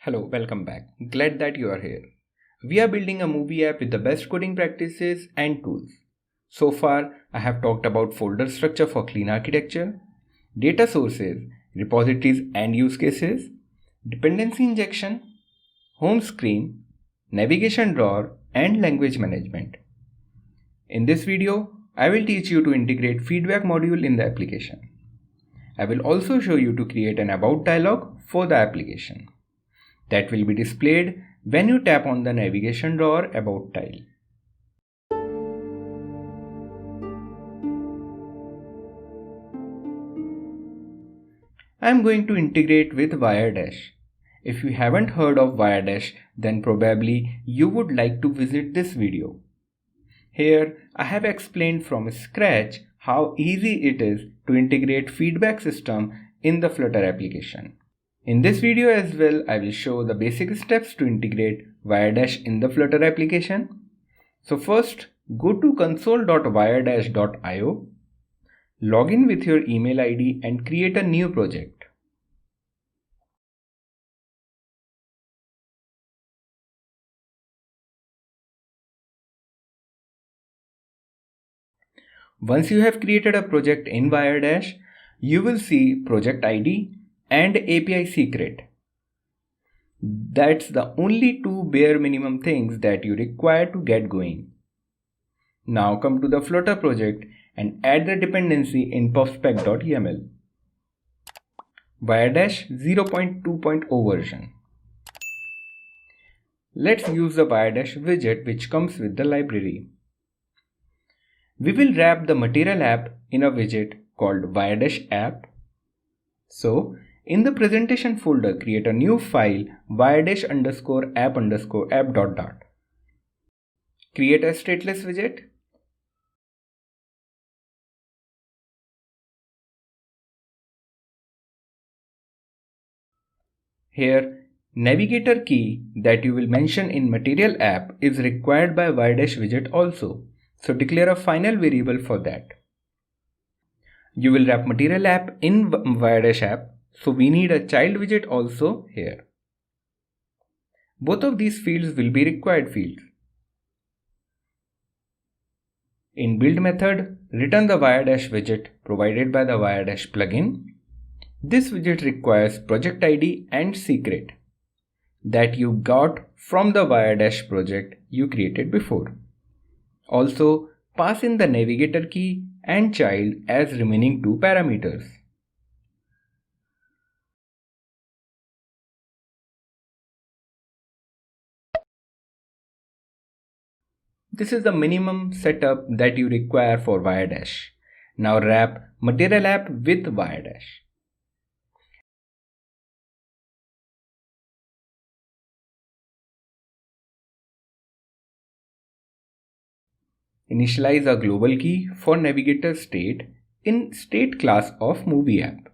Hello, welcome back. Glad that you are here. We are building a movie app with the best coding practices and tools. So far, I have talked about folder structure for clean architecture, data sources, repositories and use cases, dependency injection, home screen, navigation drawer, and language management. In this video, I will teach you to integrate feedback module in the application. I will also show you to create an About dialog for the application that will be displayed when you tap on the navigation drawer About tile. I am going to integrate with Wiredash. If you haven't heard of Wiredash, then probably you would like to visit this video. Here, I have explained from scratch how easy it is to integrate feedback system in the Flutter application. In this video as well, I will show the basic steps to integrate Wiredash in the Flutter application. So first, go to console.wiredash.io, log in with your email ID and create a new project. Once you have created a project in Wiredash, you will see project ID and API secret. That's the only two bare minimum things that you require to get going. Now come to the Flutter project and add the dependency in pubspec.yaml. Wiredash 0.2.0 version. Let's use the Wiredash widget which comes with the library. We will wrap the material app in a widget called Wiredash app. So, in the presentation folder, create a new file wiredash_app_app. Create a stateless widget. Here, navigator key that you will mention in material app is required by Wiredash widget also. So declare a final variable for that. You will wrap material app in Wiredash app. So we need a child widget also here. Both of these fields will be required fields. In build method, return the Wiredash widget provided by the Wiredash plugin. This widget requires project ID and secret that you got from the Wiredash project you created before. Also, pass in the navigator key and child as remaining two parameters. This is the minimum setup that you require for Wiredash. Now wrap material app with Wiredash. Initialize a global key for navigator state in state class of movie app.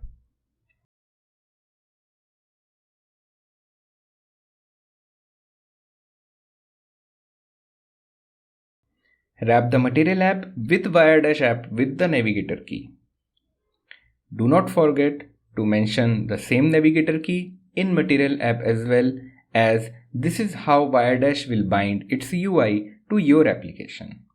Wrap the material app with Wiredash app with the navigator key. Do not forget to mention the same navigator key in material app as well, as this is how Wiredash will bind its UI to your application.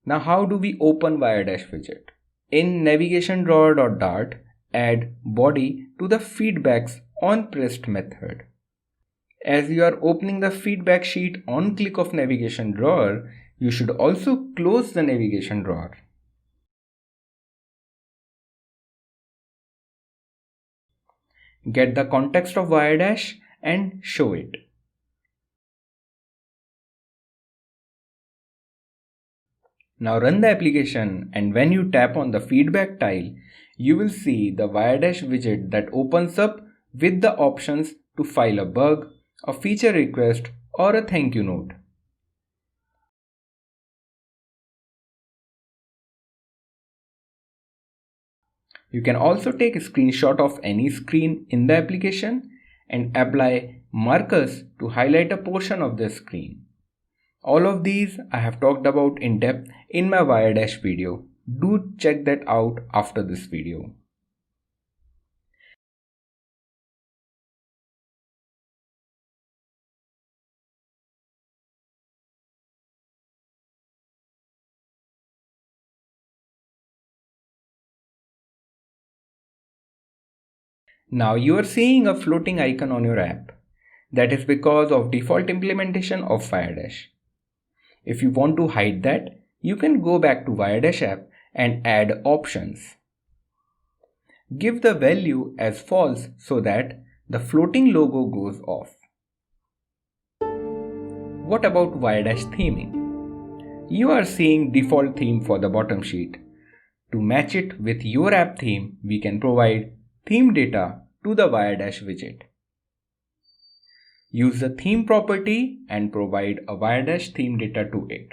Now how do we open Wiredash widget? In navigation drawer.dart, add body to the feedbacks on pressed method. As you are opening the feedback sheet on click of navigation drawer, you should also close the navigation drawer. Get the context of Wiredash and show it. Now run the application, and when you tap on the feedback tile, you will see the Wiredash widget that opens up with the options to file a bug, a feature request, or a thank you note. You can also take a screenshot of any screen in the application and apply markers to highlight a portion of the screen. All of these I have talked about in depth in my Wiredash video. Do check that out after this video. Now you are seeing a floating icon on your app. That is because of default implementation of Wiredash. If you want to hide that, you can go back to Wiredash app and add options. Give the value as false so that the floating logo goes off. What about Wiredash theming? You are seeing default theme for the bottom sheet. To match it with your app theme, we can provide theme data to the Wiredash widget. Use the theme property and provide a Wiredash theme data to it.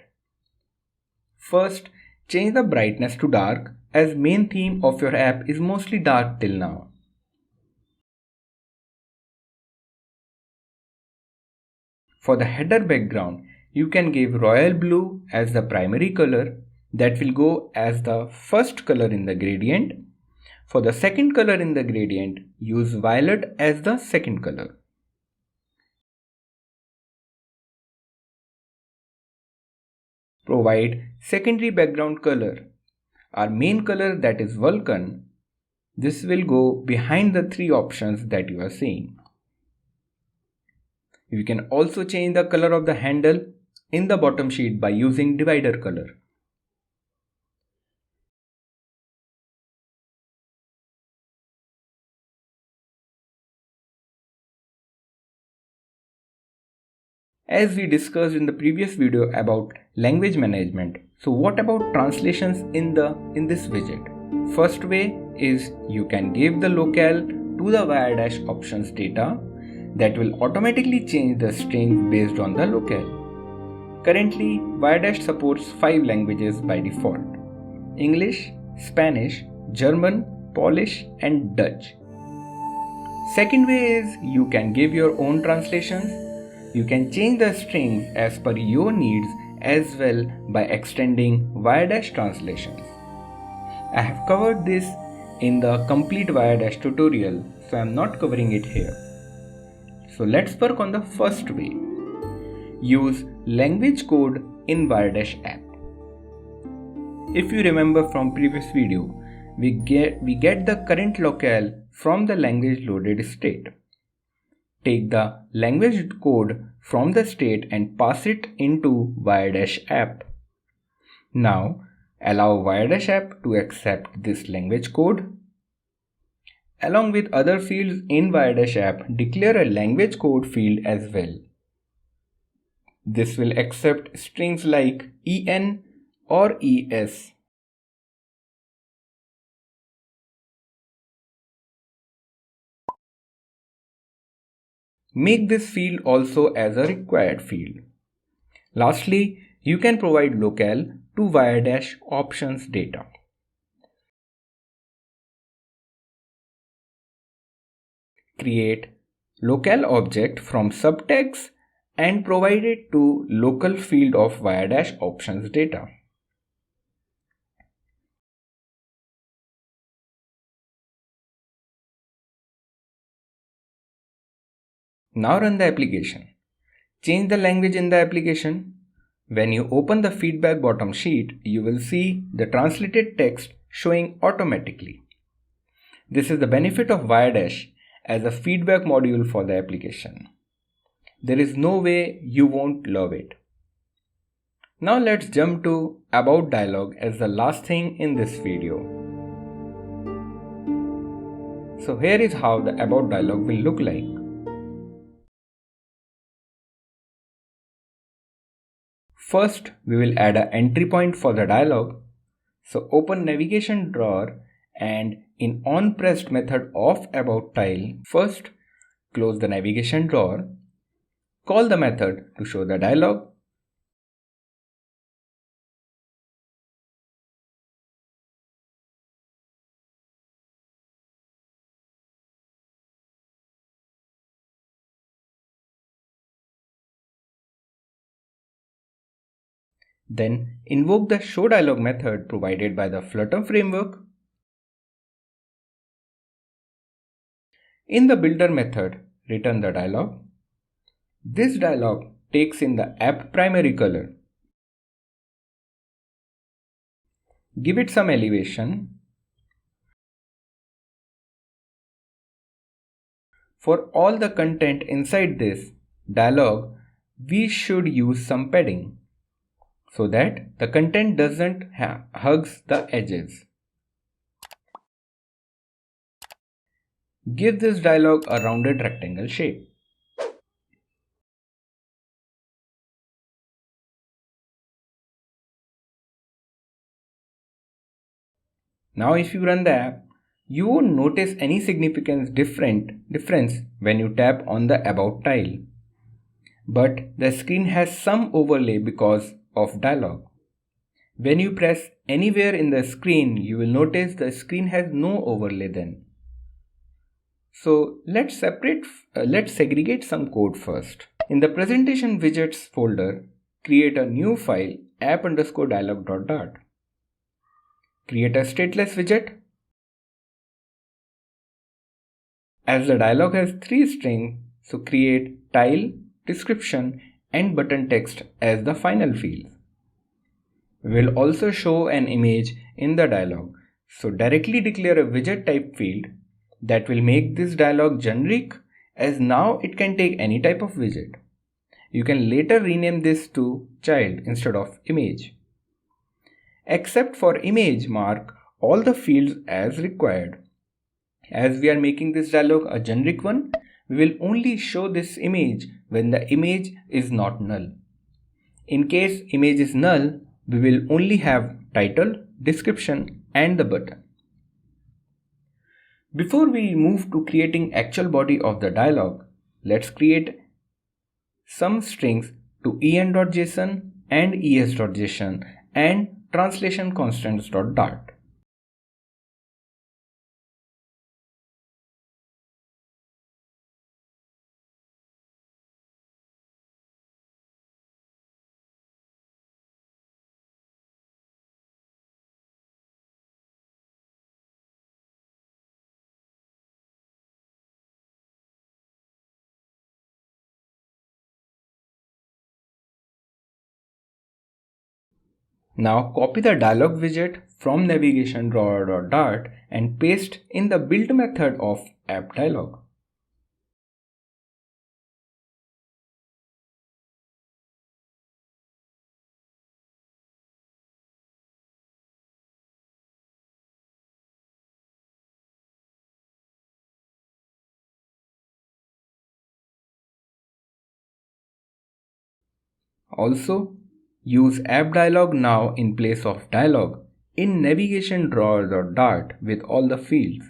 First, change the brightness to dark as main theme of your app is mostly dark till now. For the header background, you can give royal blue as the primary color that will go as the first color in the gradient. For the second color in the gradient, use violet as the second color. Provide secondary background color. Our main color, that is Vulcan, this will go behind the three options that you are seeing. You can also change the color of the handle in the bottom sheet by using divider color. As we discussed in the previous video about language management, so what about translations in this widget? First way is you can give the locale to the Wiredash options data that will automatically change the string based on the locale. Currently, Wiredash supports 5 languages by default: English, Spanish, German, Polish and Dutch. Second way is you can give your own translations. You can change the strings as per your needs as well by extending Wiredash Translations. I have covered this in the complete Wiredash tutorial, so I am not covering it here. So let's work on the first way. Use language code in Wiredash app. If you remember from previous video, we get the current locale from the language loaded state. Take the language code from the state and pass it into Wiredash app. Now allow Wiredash app to accept this language code. Along with other fields in Wiredash app, declare a language code field as well. This will accept strings like EN or ES. Make this field also as a required field. Lastly, you can provide locale to Wiredash options data. Create locale object from subtags and provide it to local field of Wiredash options data. Now run the application. Change the language in the application. When you open the feedback bottom sheet, you will see the translated text showing automatically. This is the benefit of Wiredash as a feedback module for the application. There is no way you won't love it. Now let's jump to About Dialog as the last thing in this video. So here is how the About Dialog will look like. First, we will add an entry point for the dialog. So open navigation drawer and in onPressed method of About tile, first close the navigation drawer, call the method to show the dialog. Then invoke the showDialog method provided by the Flutter framework. In the builder method, return the dialog. This dialog takes in the app primary color. Give it some elevation. for all the content inside this dialog, we should use some padding so that the content doesn't hugs the edges. Give this dialog a rounded rectangle shape. Now if you run the app, you won't notice any significant difference when you tap on the About tile. But the screen has some overlay because of dialog. When you press anywhere in the screen, you will notice the screen has no overlay then. So let's segregate some code first. In the presentation widgets folder, create a new file app_dialog.dart. Create a stateless widget. As the dialog has 3 strings, so create tile, description and button text as the final fields. We will also show an image in the dialog, so directly declare a widget type field that will make this dialog generic, as now it can take any type of widget. You can later rename this to child instead of image. Except for image, mark all the fields as required. As we are making this dialog a generic one, we will only show this image when the image is not null. In case image is null, we will only have title, description and the button. Before we move to creating actual body of the dialog, let's create some strings to en.json and es.json and translation constants.dart. Now copy the dialog widget from navigation drawer.dart and paste in the build method of app dialog. Also, use app dialog now in place of dialog in navigation drawer.dart with all the fields.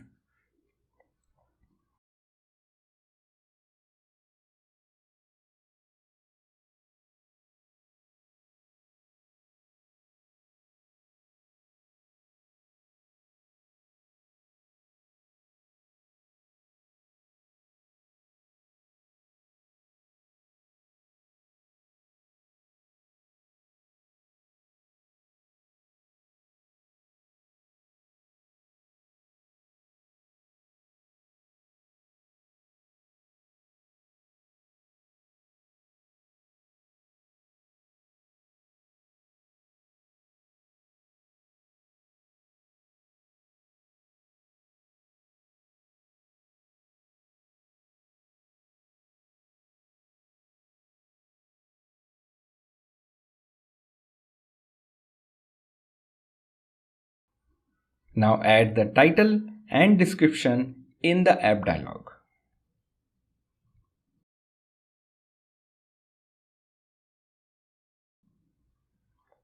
Now add the title and description in the app dialog.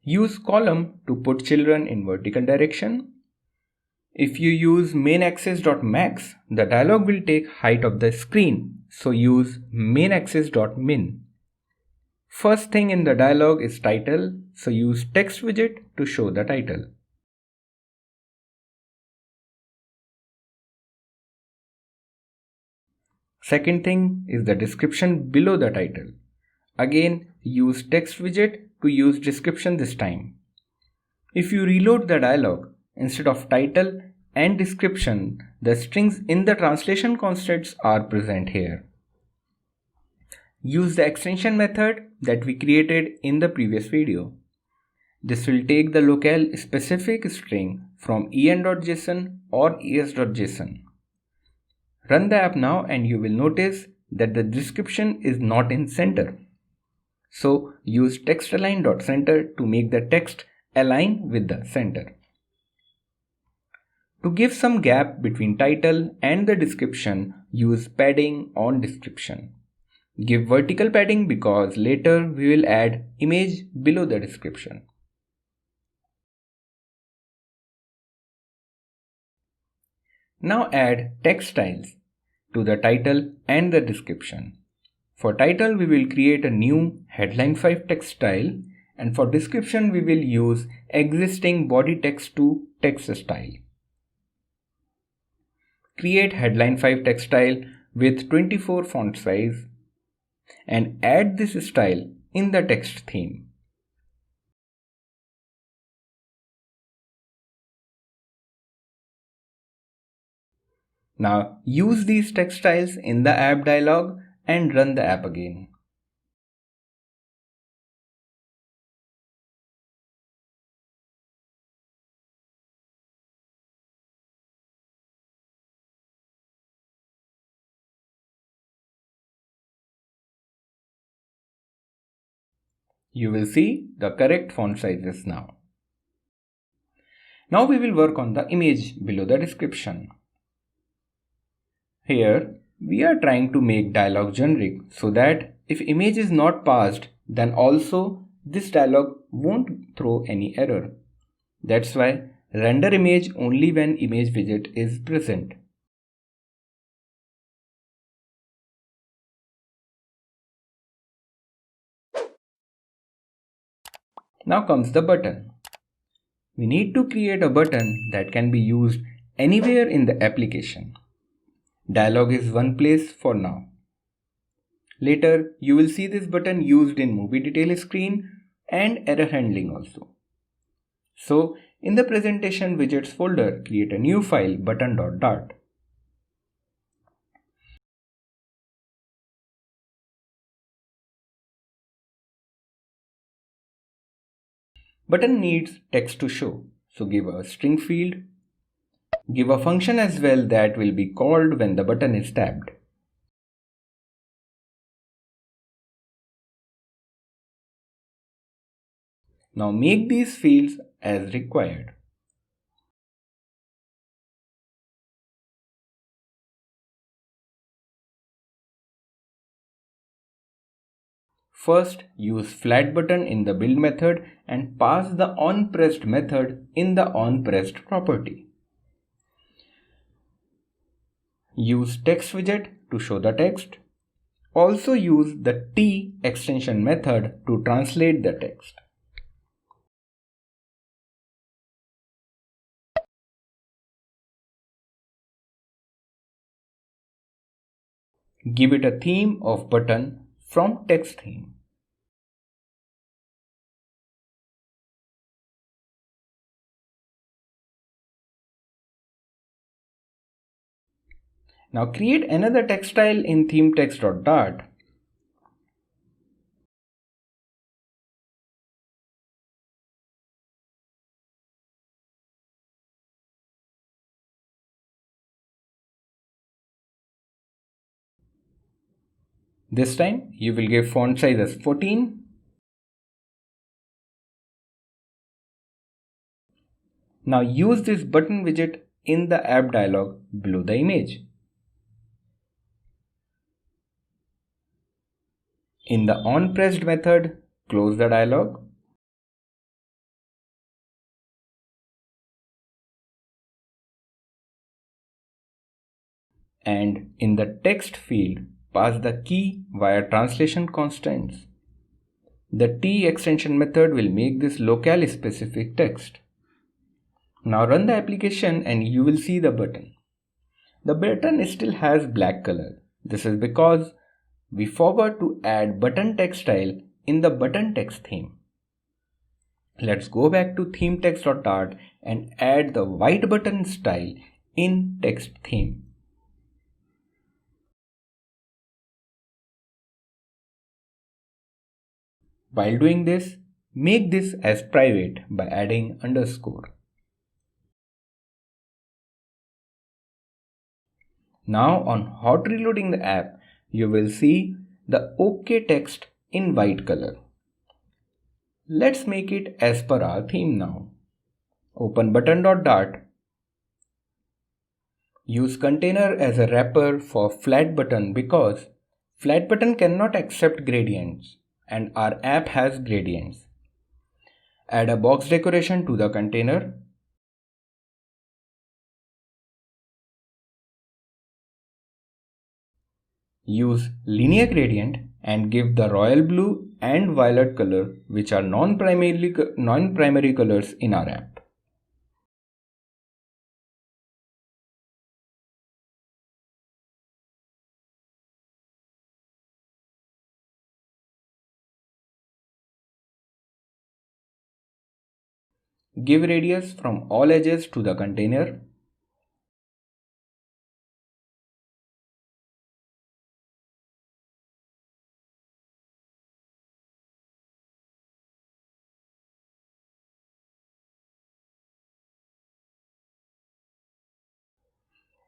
Use column to put children in vertical direction. If you use main_axis.max, the dialog will take height of the screen, so use main_axis.min. First thing in the dialog is title, so use text widget to show the title. Second thing is the description below the title. Again, use text widget to use description this time. If you reload the dialog, instead of title and description, the strings in the translation constants are present here. Use the extension method that we created in the previous video. This will take the locale specific string from en.json or es.json. Run the app now and you will notice that the description is not in center. So use textalign.center to make the text align with the center. To give some gap between title and the description, use padding on description. Give vertical padding because later we will add image below the description. Now add text styles to the title and the description. For title, we will create a new headline 5 text style, and for description, we will use existing body text to text style. Create headline 5 text style with 24 font size and add this style in the text theme. Now use these text styles in the app dialog and run the app again. You will see the correct font sizes now. Now we will work on the image below the description. Here we are trying to make dialog generic so that if image is not passed, then also this dialog won't throw any error. That's why render image only when image widget is present. Now comes the button. We need to create a button that can be used anywhere in the application. Dialog is one place for now. Later, you will see this button used in movie detail screen and error handling also. So, in the presentation widgets folder, create a new file button.dart. Button needs text to show, so give a string field. Give a function as well that will be called when the button is tapped. Now make these fields as required. First, use flat button in the build method and pass the onPressed method in the onPressed property. Use text widget to show the text. Also use the T extension method to translate the text. Give it a theme of button from text theme. Now create another text style in theme text.dart. This time you will give font size as 14. Now use this button widget in the app dialog below the image. In the onPressed method, close the dialog. And in the text field, pass the key via translation constants. The T extension method will make this locale specific text. Now run the application and you will see the button. The button still has black color. This is because we forgot to add button text style in the button text theme. Let's go back to theme text.dart and add the white button style in text theme. While doing this, make this as private by adding underscore. Now on hot reloading the app, you will see the OK text in white color. Let's make it as per our theme now. Open button.dart. Use container as a wrapper for flat button because flat button cannot accept gradients and our app has gradients. Add a box decoration to the container. Use linear gradient and give the royal blue and violet color, which are non-primary colors in our app. Give radius from all edges to the container.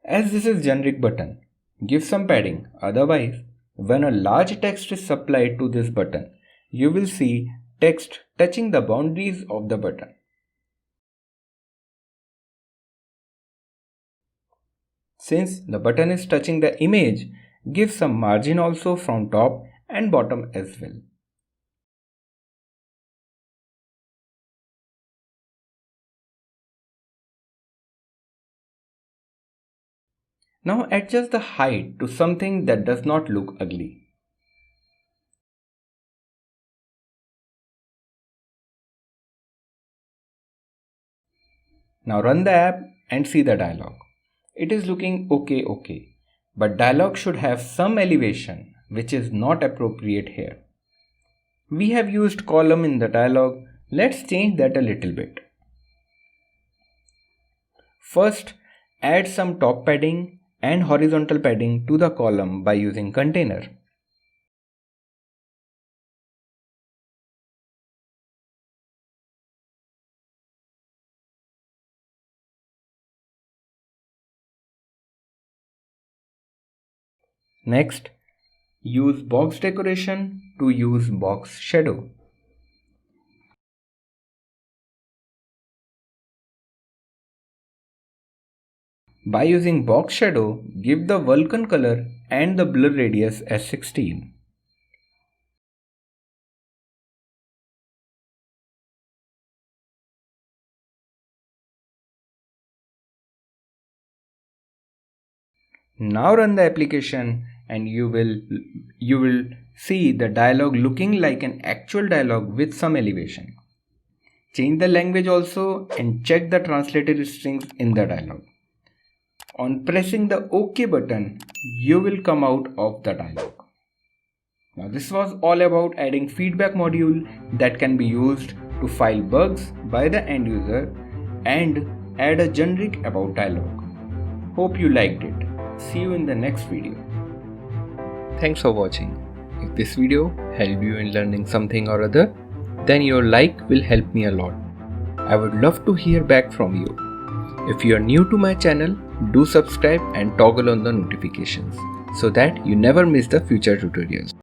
As this is generic button, give some padding, otherwise when a large text is supplied to this button, you will see text touching the boundaries of the button. Since the button is touching the image, give some margin also from top and bottom as well. Now adjust the height to something that does not look ugly. Now run the app and see the dialog. It is looking okay, but dialog should have some elevation, which is not appropriate here. We have used column in the dialog. Let's change that a little bit. First, add some top padding and horizontal padding to the column by using container. Next, use box decoration to use box shadow. By using box shadow, give the Vulkan color and the blur radius as 16. Now run the application and you will see the dialog looking like an actual dialog with some elevation. Change the language also and check the translated strings in the dialog. On pressing the OK button, you will come out of the dialog. Now this was all about adding feedback module that can be used to file bugs by the end user and add a generic about dialog. Hope you liked it. See you in the next video. Thanks for watching. If this video helped you in learning something or other, then your like will help me a lot. I would love to hear back from you. If you are new to my channel, do subscribe and toggle on the notifications so that you never miss the future tutorials.